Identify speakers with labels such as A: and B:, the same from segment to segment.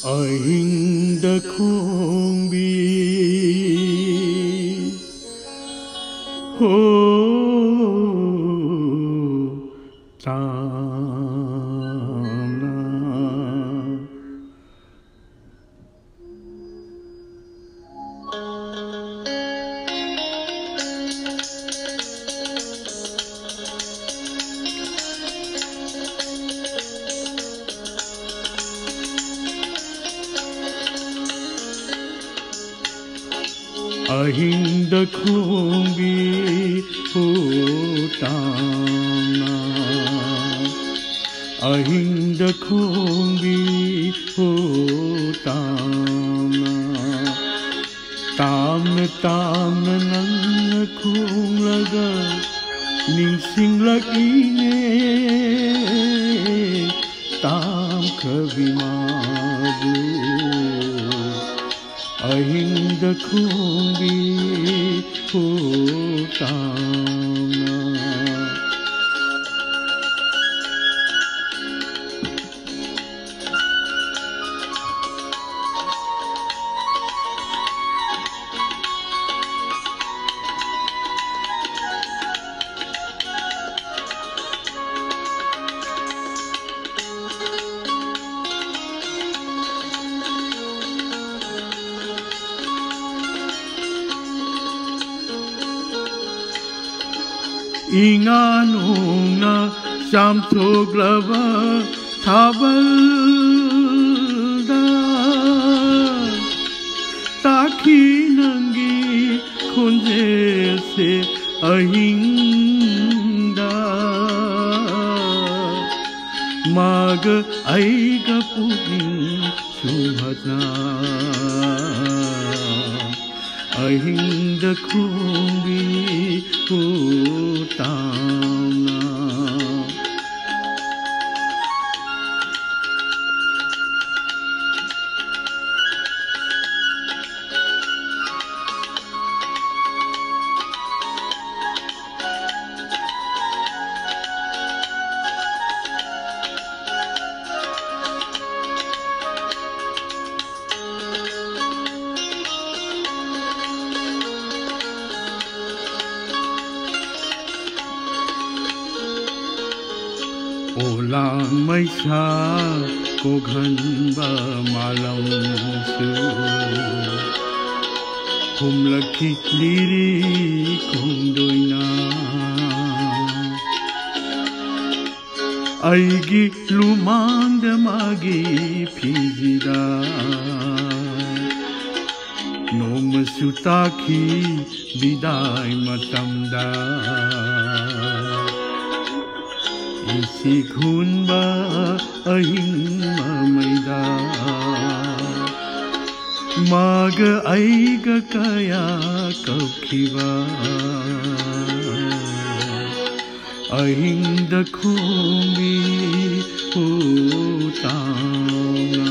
A: Ainda khombi ho tamna Ainda khombi ho tamna Ainda khombi ho tamna Tamna nang khung laga Ningsing lagine tam kavimadu Ainda khombi ho tamna Inganong na samtuglava tabalda Taki nangi khunje se ahinda Mag aiga puging suhadna Ainda khombi ho tamna Olang maisa ko ghanba malam su Humlaki liri kumdoina Aigi lumanda magi pijida Noma sutaki bidai matamda Isi khunba ahing mamaida Maga aiga kaya kaukiva Ainda khombi ho tamna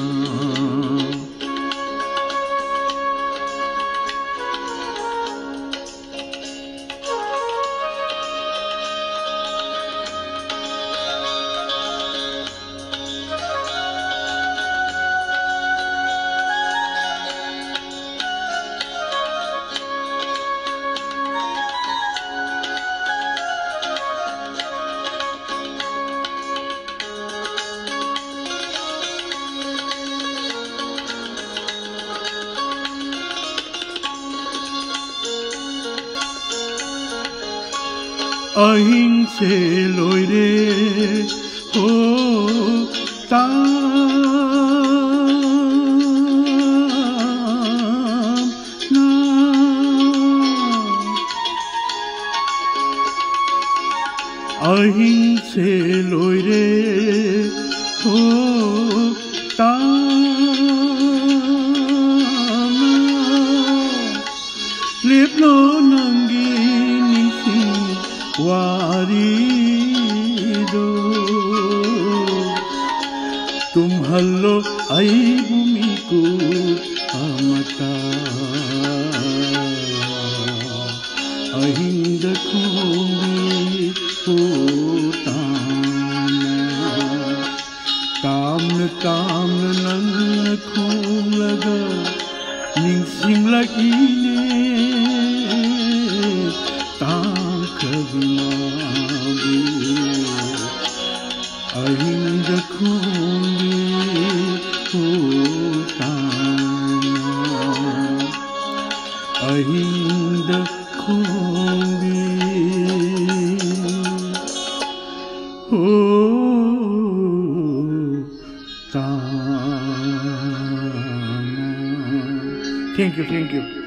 A: Ahing se loire ho tamna Ahing se loire ho tamna Leplo nangi warido tumhallo ai bumiku amata ainda khombi ho tamna tamna nan kong laga ning singlaine tang kabimabu ainda kongi utama ainda kongi utama. Thank you.